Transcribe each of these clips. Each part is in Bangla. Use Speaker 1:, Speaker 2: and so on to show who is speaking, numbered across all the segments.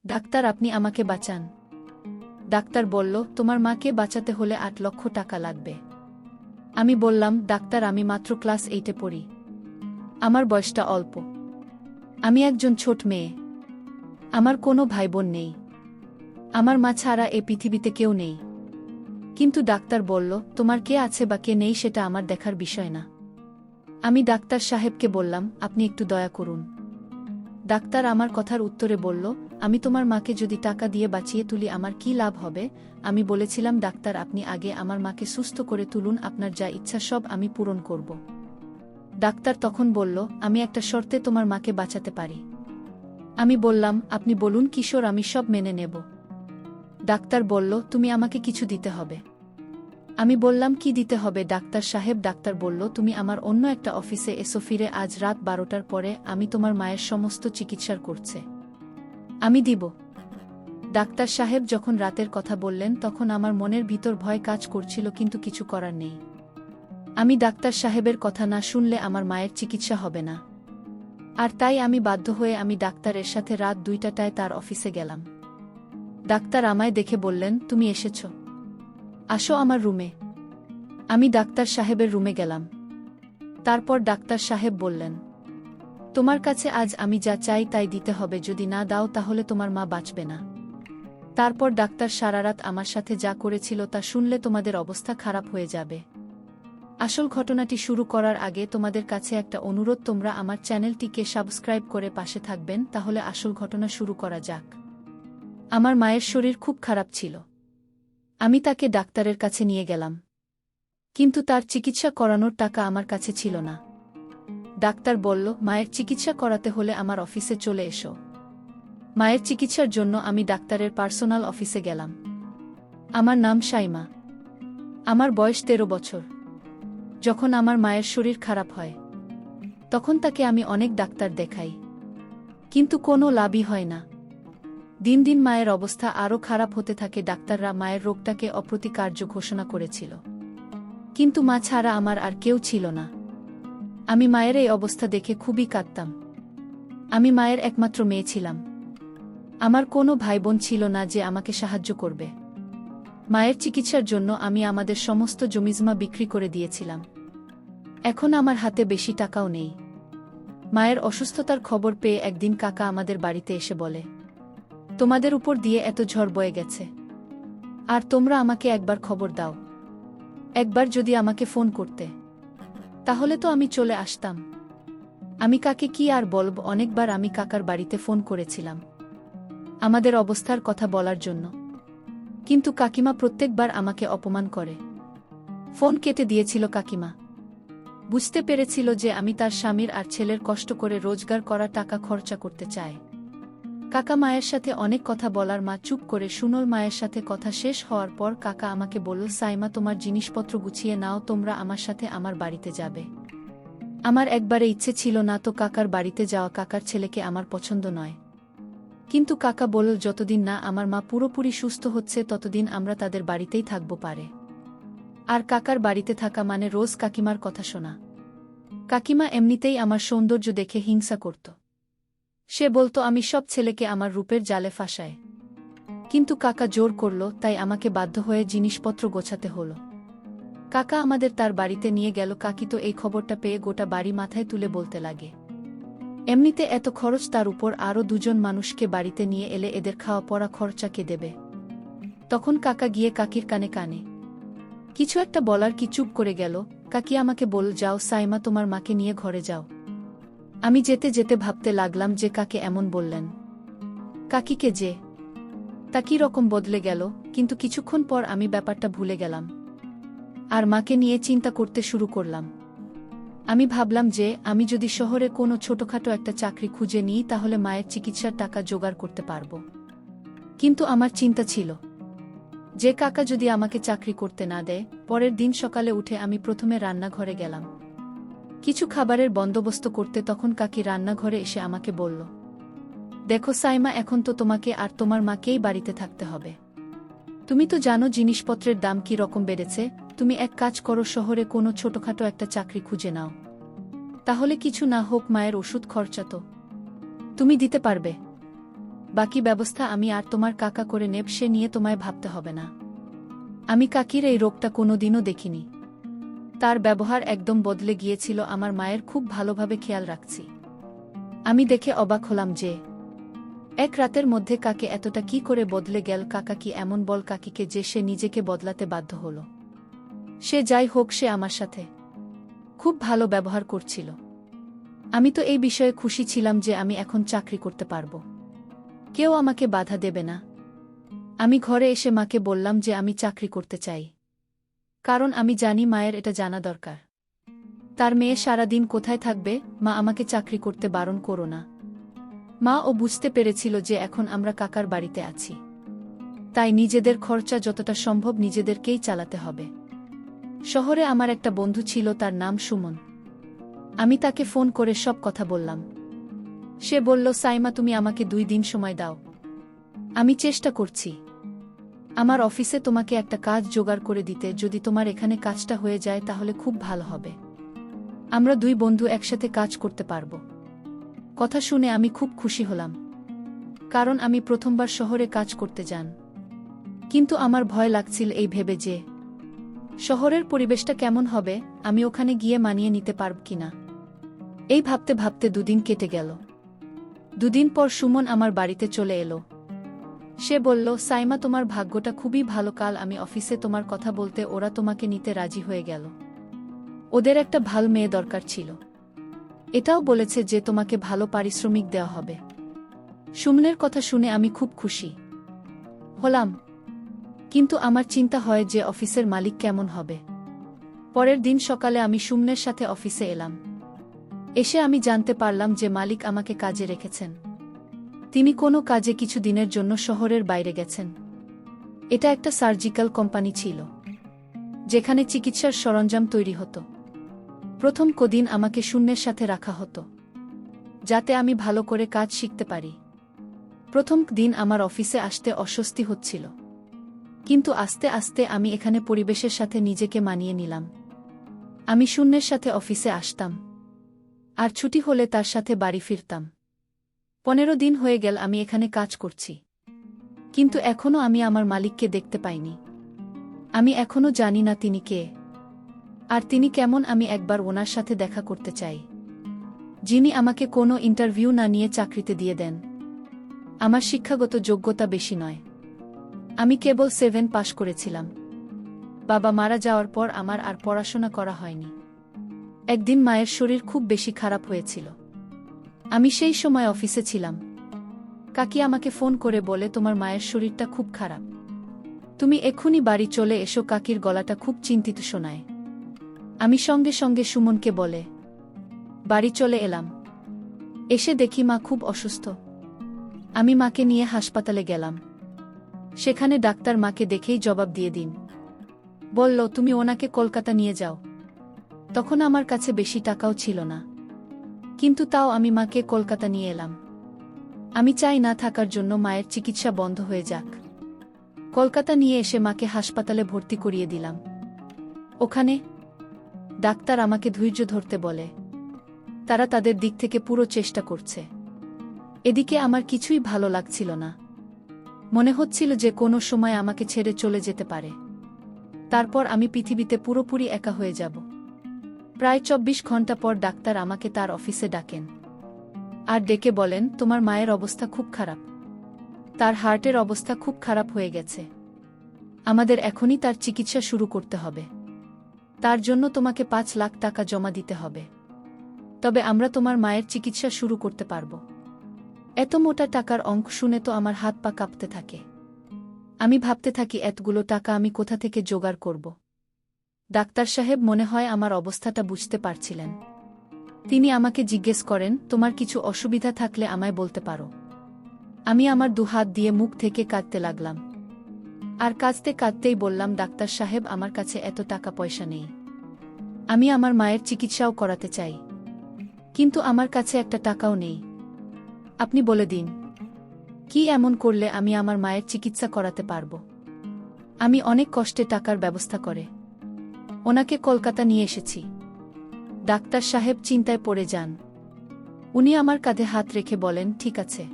Speaker 1: ডাক্তার, আপনি আমাকে বাঁচান। ডাক্তার বলল, তোমার মাকে বাঁচাতে হলে ৮ লক্ষ টাকা লাগবে। আমি বললাম, ডাক্তার, আমি মাত্র ক্লাস 8-এ পড়ি। আমার বয়সটা অল্প। আমি একজন ছোট মেয়ে। আমার কোনো ভাই বোন নেই। আমার মা ছাড়া এ পৃথিবীতে কেউ নেই। কিন্তু ডাক্তার বলল, তোমার কে আছে বা কে নেই সেটা আমার দেখার বিষয় না। আমি ডাক্তার সাহেবকে বললাম, আপনি একটু দয়া করুন। ডাক্তার আমার কথার উত্তরে বলল, আমি তোমার মাকে যদি টাকা দিয়ে বাঁচিয়ে তুলি আমার কি লাভ হবে? আমি বলেছিলাম, ডাক্তার, আপনি আগে আমার মাকে সুস্থ করে তুলুন, আপনার যা ইচ্ছা সব আমি পূরণ করব। ডাক্তার তখন বলল, আমি একটা শর্তে তোমার মাকে বাঁচাতে পারি। আমি বললাম, আপনি বলুন কিশোর, আমি সব মেনে নেব। ডাক্তার বলল, তুমি আমাকে কিছু দিতে হবে। আমি বললাম, কি দিতে হবে ডাক্তার সাহেব? ডাক্তার বলল, তুমি আমার অন্য একটা অফিসে এসো, ফিরে আজ রাত 12টার পরে আমি তোমার মায়ের সমস্ত চিকিৎসার করছে আমি দিব। ডাক্তার সাহেব যখন রাতের কথা বললেন তখন আমার মনের ভিতর ভয় কাজ করছিল, কিন্তু কিছু করার নেই। আমি ডাক্তার সাহেবের কথা না শুনলে আমার মায়ের চিকিৎসা হবে না। আর তাই আমি বাধ্য হয়ে আমি ডাক্তারের সাথে রাত 2টায় তার অফিসে গেলাম। ডাক্তার আমায় দেখে বললেন, তুমি এসেছ, আসো আমার রুমে। আমি ডাক্তার সাহেবের রুমে গেলাম। তারপর ডাক্তার সাহেব বললেন, তোমার কাছে আজ আমি যা চাই তাই দিতে হবে, যদি না দাও তাহলে তোমার মা বাঁচবে না। তারপর ডাক্তার সারারাত আমার সাথে যা করেছিল তা শুনলে তোমাদের অবস্থা খারাপ হয়ে যাবে। আসল ঘটনাটি শুরু করার আগে তোমাদের কাছে একটা অনুরোধ, তোমরা আমার চ্যানেলটিকে সাবস্ক্রাইব করে পাশে থাকবেন, তাহলে আসল ঘটনা শুরু করা যাক। আমার মায়ের শরীর খুব খারাপ ছিল। আমি তাকে ডাক্তারের কাছে নিয়ে গেলাম, কিন্তু তার চিকিৎসা করানোর টাকা আমার কাছে ছিল না। ডাক্তার বলল, মায়ের চিকিৎসা করাতে হলে আমার অফিসে চলে এসো। মায়ের চিকিৎসার জন্য আমি ডাক্তারের পার্সোনাল অফিসে গেলাম। আমার নাম সাইমা। আমার বয়স 13 বছর। যখন আমার মায়ের শরীর খারাপ হয় তখন তাকে আমি অনেক ডাক্তার দেখাই, কিন্তু কোনো লাভই হয় না। দিন দিন মায়ের অবস্থা আরও খারাপ হতে থাকে। ডাক্তাররা মায়ের রোগটাকে অপ্রতিকার্য ঘোষণা করেছিল, কিন্তু মা ছাড়া আমার আর কেউ ছিল না। আমি মায়ের এই অবস্থা দেখে খুবই কাঁদতাম। আমি মায়ের একমাত্র মেয়ে ছিলাম। আমার কোনো ভাই বোন ছিল না যে আমাকে সাহায্য করবে। মায়ের চিকিৎসার জন্য আমি আমাদের সমস্ত জমিজমা বিক্রি করে দিয়েছিলাম। এখন আমার হাতে বেশি টাকাও নেই। মায়ের অসুস্থতার খবর পেয়ে একদিন কাকা আমাদের বাড়িতে এসে বলে, তোমাদের উপর দিয়ে এত ঝড় বয়ে গেছে, আর তোমরা আমাকে একবার খবর দাও। একবার যদি আমাকে ফোন করতে, তাহলে তো আমি চলে আসতাম। আমি কাকে কি আর বলব, অনেকবার আমি কাকার বাড়িতে ফোন করেছিলাম আমাদের অবস্থার কথা বলার জন্য, কিন্তু কাকিমা প্রত্যেকবার আমাকে অপমান করে ফোন কেটে দিয়েছিল। কাকিমা বুঝতে পেরেছিল যে আমি তার স্বামীর আর ছেলের কষ্ট করে রোজগার করা টাকা খরচা করতে চাই। কাকা মায়ের সাথে অনেক কথা বলার মা চুপ করে শুনল। মায়ের সাথে কথা শেষ হওয়ার পর কাকা আমাকে বলল, সাইমা, তোমার জিনিসপত্র গুছিয়ে নাও, তোমরা আমার সাথে আমার বাড়িতে যাবে। আমার একবারে ইচ্ছে ছিল না তো কাকার বাড়িতে যাওয়া। কাকার ছেলেকে আমার পছন্দ নয়, কিন্তু কাকা বলল, যতদিন না আমার মা পুরোপুরি সুস্থ হচ্ছে ততদিন আমরা তাদের বাড়িতেই থাকবো পারে। আর কাকার বাড়িতে থাকা মানে রোজ কাকিমার কথা শোনা। কাকিমা এমনিতেই আমার সৌন্দর্য দেখে হিংসা করত। সে বলতো আমি সব ছেলেকে আমার রূপের জালে ফাঁসায়, কিন্তু কাকা জোর করল, তাই আমাকে বাধ্য হয়ে জিনিসপত্র গোছাতে হলো। কাকা আমাদের তার বাড়িতে নিয়ে গেল। কাকি তো এই খবরটা পেয়ে গোটা বাড়ি মাথায় তুলে বলতে লাগে, এমনিতে এত খরচ, তার উপর আরও 2জন মানুষকে বাড়িতে নিয়ে এলে এদের খাওয়া পড়া খরচা কে দেবে? তখন কাকা গিয়ে কাকির কানে কানে কিছু একটা বলার কি চুপ করে গেল। কাকি আমাকে বল, যাও সাইমা, তোমার মাকে নিয়ে ঘরে যাও। আমি যেতে যেতে ভাবতে লাগলাম যে কাকে এমন বললেন, কাকিকে যে তা কি রকম বদলে গেল। কিন্তু কিছুক্ষণ পর আমি ব্যাপারটা ভুলে গেলাম আর মাকে নিয়ে চিন্তা করতে শুরু করলাম। আমি ভাবলাম যে আমি যদি শহরে কোনো ছোটখাটো একটা চাকরি খুঁজে নিই তাহলে মায়ের চিকিৎসার টাকা জোগাড় করতে পারব। কিন্তু আমার চিন্তা ছিল যে কাকা যদি আমাকে চাকরি করতে না দেয়। পরের দিন সকালে উঠে আমি প্রথমে রান্নাঘরে গেলাম কিছু খাবারের বন্দোবস্ত করতে। তখন কাকি রান্নাঘরে এসে আমাকে বলল, দেখো সাইমা, এখন তো তোমাকে আর তোমার মাকেই বাড়িতে থাকতে হবে। তুমি তো জানো জিনিসপত্রের দাম কি রকম বেড়েছে। তুমি এক কাজ করো, শহরে কোনো ছোটখাটো একটা চাকরি খুঁজে নাও, তাহলে কিছু না হোক মায়ের ওষুধ খরচা তো তুমি দিতে পারবে। বাকি ব্যবস্থা আমি আর তোমার কাকা করে নেব, সে নিয়ে তোমায় ভাবতে হবে না। আমি কাকির এই রোগটা কোনোদিনও দেখিনি। তার ব্যবহার একদম বদলে গিয়েছিল, আমার মায়ের খুব ভালোভাবে খেয়াল রাখছি। আমি দেখে অবাক হলাম যে এক রাতের মধ্যে কাকে এতটা কি করে বদলে গেল। কাকা কি এমন বল কাকিকে যে সে নিজেকে বদলাতে বাধ্য হল? সে যাই হোক, সে আমার সাথে খুব ভালো ব্যবহার করছিল। আমি তো এই বিষয়ে খুশি ছিলাম যে আমি এখন চাকরি করতে পারব, কেউ আমাকে বাধা দেবে না। আমি ঘরে এসে মাকে বললাম যে আমি চাকরি করতে চাই, কারণ আমি জানি মায়ের এটা জানা দরকার। তার মেয়ে সারাদিন কোথায় থাকবে, মা আমাকে চাকরি করতে বারণ করো না। মা ও বুঝতে পেরেছিল যে এখন আমরা কাকার বাড়িতে আছি, তাই নিজেদের খরচা যতটা সম্ভব নিজেদেরকেই চালাতে হবে। শহরে আমার একটা বন্ধু ছিল, তার নাম সুমন। আমি তাকে ফোন করে সব কথা বললাম। সে বলল, সাইমা তুমি আমাকে 2 দিন সময় দাও, আমি চেষ্টা করছি আমার অফিসে তোমাকে একটা কাজ জোগাড় করে দিতে। যদি তোমার এখানে কাজটা হয়ে যায় তাহলে খুব ভালো হবে, আমরা 2 বন্ধু একসাথে কাজ করতে পারব। কথা শুনে আমি খুব খুশি হলাম, কারণ আমি প্রথমবার শহরে কাজ করতে যান। কিন্তু আমার ভয় লাগছিল এই ভেবে যে শহরের পরিবেশটা কেমন হবে, আমি ওখানে গিয়ে মানিয়ে নিতে পারব কিনা। এই ভাবতে ভাবতে 2 দিন কেটে গেল। 2 দিন পর সুমন আমার বাড়িতে চলে এলো। সে বলল, সাইমা তোমার ভাগ্যটা খুবই ভালো, কাল আমি অফিসে তোমার কথা বলতে ওরা তোমাকে নিতে রাজি হয়ে গেল। ওদের একটা ভালো মেয়ে দরকার ছিল, এটাও বলেছে যে তোমাকে ভালো পারিশ্রমিক দেওয়া হবে। সুমনের কথা শুনে আমি খুব খুশি হলাম, কিন্তু আমার চিন্তা হয় যে অফিসের মালিক কেমন হবে। পরের দিন সকালে আমি সুমনের সাথে অফিসে এলাম। এসে আমি জানতে পারলাম যে মালিক আমাকে কাজে রেখেছেন। তিনি কোনো কাজে কিছু দিনের জন্য শহরের বাইরে গেছেন। এটা একটা সার্জিক্যাল কোম্পানি ছিল, যেখানে চিকিৎসার সরঞ্জাম তৈরি হতো। প্রথম কদিন আমাকে শূন্যের সাথে রাখা হতো, যাতে আমি ভালো করে কাজ শিখতে পারি। প্রথম দিন আমার অফিসে আসতে অস্বস্তি হচ্ছিল, কিন্তু আস্তে আস্তে আমি এখানে পরিবেশের সাথে নিজেকে মানিয়ে নিলাম। আমি শূন্যের সাথে অফিসে আসতাম, আর ছুটি হলে তার সাথে বাড়ি ফিরতাম। 15 দিন হয়ে গেল আমি এখানে কাজ করছি, কিন্তু এখনও আমি আমার মালিককে দেখতে পাইনি। আমি এখনও জানি না তিনি কে, আর তিনি কেমন। আমি একবার ওনার সাথে দেখা করতে চাই, যিনি আমাকে কোনো ইন্টারভিউ না নিয়ে চাকরিতে দিয়ে দেন। আমার শিক্ষাগত যোগ্যতা বেশি নয়, আমি কেবল 7 পাশ করেছিলাম। বাবা মারা যাওয়ার পর আমার আর পড়াশোনা করা হয়নি। একদিন মায়ের শরীর খুব বেশি খারাপ হয়েছিল, আমি সেই সময় অফিসে ছিলাম। কাকি আমাকে ফোন করে বলে, তোমার মায়ের শরীরটা খুব খারাপ, তুমি এক্ষুনি বাড়ি চলে এসো। কাকির গলাটা খুব চিন্তিত শোনায়। আমি সঙ্গে সঙ্গে সুমনকে বলে বাড়ি চলে এলাম। এসে দেখি মা খুব অসুস্থ। আমি মাকে নিয়ে হাসপাতালে গেলাম। সেখানে ডাক্তার মাকে দেখেই জবাব দিয়ে দিন বলল, তুমি ওনাকে কলকাতা নিয়ে যাও। তখন আমার কাছে বেশি টাকাও ছিল না, কিন্তু তাও আমি মাকে কলকাতা নিয়ে এলাম। আমি চাই না থাকার জন্য মায়ের চিকিৎসা বন্ধ হয়ে যাক। কলকাতা নিয়ে এসে মাকে হাসপাতালে ভর্তি করিয়ে দিলাম। ওখানে ডাক্তার আমাকে ধৈর্য ধরতে বলে, তারা তাদের দিক থেকে পুরো চেষ্টা করছে। এদিকে আমার কিছুই ভালো লাগছিল না, মনে হচ্ছিল যে কোনো সময় আমাকে ছেড়ে চলে যেতে পারে। তারপর আমি পৃথিবীতে পুরোপুরি একা হয়ে যাব। প্রায় 24 ঘন্টা পর ডাক্তার আমাকে তার অফিসে ডাকেন, আর ডেকে বলেন, তোমার মায়ের অবস্থা খুব খারাপ, তার হার্টের অবস্থা খুব খারাপ হয়ে গেছে। আমাদের এখনই তার চিকিৎসা শুরু করতে হবে। তার জন্য তোমাকে 5 লাখ টাকা জমা দিতে হবে, তবে আমরা তোমার মায়ের চিকিৎসা শুরু করতে পারব। এত মোটা টাকার অঙ্ক শুনে তো আমার হাত পা কাঁপতে থাকে। আমি ভাবতে থাকি, এতগুলো টাকা আমি কোথা থেকে জোগাড় করব। ডাক্তার সাহেব মনে হয় আমার অবস্থাটা বুঝতে পারছিলেন। তিনি আমাকে জিজ্ঞেস করেন, তোমার কিছু অসুবিধা থাকলে আমায় বলতে পারো। আমি আমার 2 হাত দিয়ে মুখ থেকে কাঁদতে লাগলাম, আর কাঁদতে কাঁদতেই বললাম, ডাক্তার সাহেব আমার কাছে এত টাকা পয়সা নেই। আমি আমার মায়ের চিকিৎসাও করাতে চাই, কিন্তু আমার কাছে একটা টাকাও নেই। আপনি বলে দিন, কি এমন করলে আমি আমার মায়ের চিকিৎসা করাতে পারব। আমি অনেক কষ্টে টাকার ব্যবস্থা করে ওনাকে কলকাতা নিয়ে এসেছি। ডাক্তার সাহেব চিন্তায় পড়ে যান। উনি আমার কাঁধে হাত রেখে বলেন, ঠিক আছে,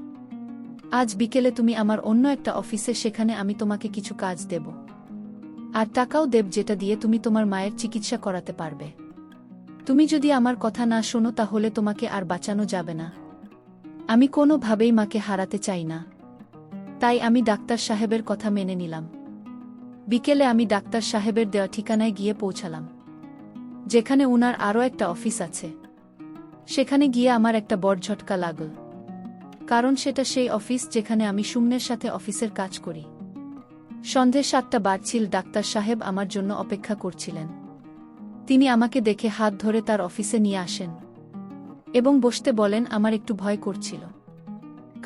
Speaker 1: আজ বিকেলে তুমি আমার অন্য একটা অফিসে, সেখানে আমি তোমাকে কিছু কাজ দেব। আর টাকাও দেব, যেটা দিয়ে তুমি তোমার মায়ের চিকিৎসা করাতে পারবে। তুমি যদি আমার কথা না শোনো তাহলে তোমাকে আর বাঁচানো যাবে না। আমি কোনোভাবেই মাকে হারাতে চাই না। তাই আমি ডাক্তার সাহেবের কথা মেনে নিলাম। বিকেলে আমি ডাক্তার সাহেবের দেওয়া ঠিকানায় গিয়ে পৌঁছালাম, যেখানে উনার আরও একটা অফিস আছে। সেখানে গিয়ে আমার একটা বড় ঝটকা লাগল, কারণ সেটা সেই অফিস যেখানে আমি সুমনের সাথে অফিসের কাজ করি। সন্ধে 7টা বাজছিল, ডাক্তার সাহেব আমার জন্য অপেক্ষা করছিলেন। তিনি আমাকে দেখে হাত ধরে তার অফিসে নিয়ে আসেন এবং বসতে বলেন। আমার একটু ভয় করছিল,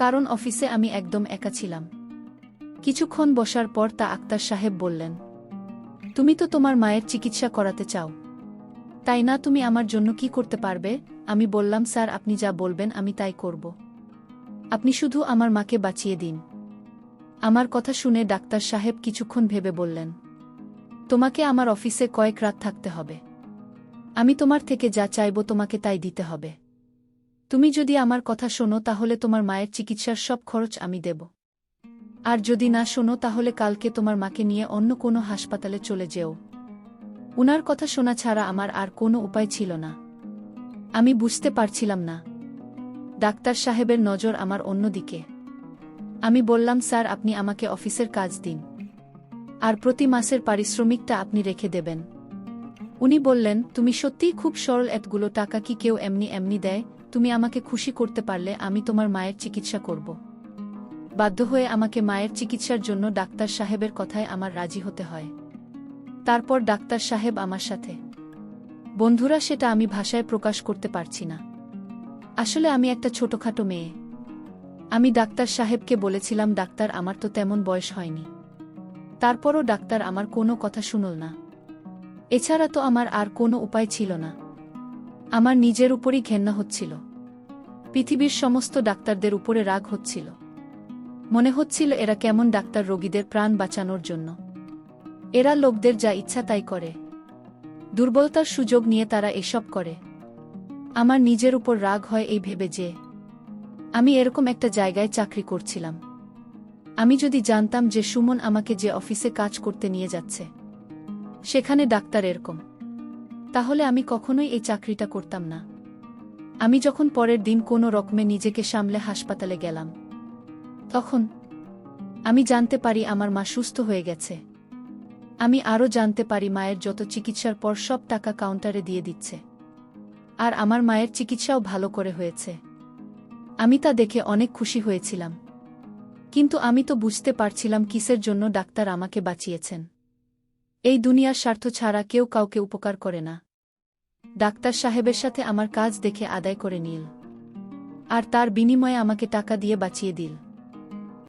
Speaker 1: কারণ অফিসে আমি একদম একা ছিলাম। কিছুক্ষণ বসার পর তা আক্তার সাহেব বললেন, তুমি তো তোমার মায়ের চিকিৎসা করাতে চাও, তাই না? তুমি আমার জন্য কি করতে পারবে? আমি বললাম, স্যার, আপনি যা বলবেন আমি তাই করব। আপনি শুধু আমার মাকে বাঁচিয়ে দিন। আমার কথা শুনে ডাক্তার সাহেব কিছুক্ষণ ভেবে বললেন, তোমাকে আমার অফিসে কয়েক রাত থাকতে হবে। আমি তোমার থেকে যা চাইব তোমাকে তাই দিতে হবে। তুমি যদি আমার কথা শোনো তাহলে তোমার মায়ের চিকিৎসার সব খরচ আমি দেব। আর যদি না শোনো তাহলে কালকে তোমার মাকে নিয়ে অন্য কোনো হাসপাতালে চলে যেও। উনার কথা শোনা ছাড়া আমার আর কোনো উপায় ছিল না। আমি বুঝতে পারছিলাম না ডাক্তার সাহেবের নজর আমার অন্য দিকে। আমি বললাম, স্যার, আপনি আমাকে অফিসের কাজ দিন, আর প্রতি মাসের পারিশ্রমিকটা আপনি রেখে দেবেন। উনি বললেন, তুমি সত্যিই খুব সরল, এতগুলো টাকা কি কেউ এমনি এমনি দেয়? তুমি আমাকে খুশি করতে পারলে আমি তোমার মায়ের চিকিৎসা করব। বাধ্য হয়ে আমাকে মায়ের চিকিৎসার জন্য ডাক্তার সাহেবের কথায় আমার রাজি হতে হয়। তারপর ডাক্তার সাহেব আমার সাথে, বন্ধুরা, সেটা আমি ভাষায় প্রকাশ করতে পারছি না। আসলে আমি একটা ছোটখাটো মেয়ে। আমি ডাক্তার সাহেবকে বলেছিলাম, ডাক্তার, আমার তো তেমন বয়স হয়নি। তারপরও ডাক্তার আমার কোনো কথা শুনল না। এছাড়া তো আমার আর কোনো উপায় ছিল না। আমার নিজের উপরই ঘেন্না হচ্ছিল। পৃথিবীর সমস্ত ডাক্তারদের উপরে রাগ হচ্ছিল। মনে হচ্ছিল এরা কেমন ডাক্তার, রোগীদের প্রাণ বাঁচানোর জন্য। এরা লোকদের যা ইচ্ছা তাই করে। দুর্বলতার সুযোগ নিয়ে তারা এসব করে। আমার নিজের উপর রাগ হয় এই ভেবে যে আমি এরকম একটা জায়গায় চাকরি করছিলাম। আমি যদি জানতাম যে সুমন আমাকে যে অফিসে কাজ করতে নিয়ে যাচ্ছে সেখানে ডাক্তার এরকম, তাহলে আমি কখনোই এই চাকরিটা করতাম না। আমি যখন পরের দিন কোনো রকমে নিজেকে সামলে হাসপাতালে গেলাম, তখন আমি জানতে পারি আমার মা সুস্থ হয়ে গেছে। আমি আরও জানতে পারি মায়ের যত চিকিৎসার পর সব টাকা কাউন্টারে দিয়ে দিচ্ছে, আর আমার মায়ের চিকিৎসাও ভালো করে হয়েছে। আমি তা দেখে অনেক খুশি হয়েছিলাম, কিন্তু আমি তো বুঝতে পারছিলাম কিসের জন্য ডাক্তার আমাকে বাঁচিয়েছেন। এই দুনিয়ার স্বার্থ ছাড়া কেউ কাউকে উপকার করে না। ডাক্তার সাহেবের সাথে আমার কাজ দেখে আদায় করে নিল, আর তার বিনিময়ে আমাকে টাকা দিয়ে বাঁচিয়ে দিল।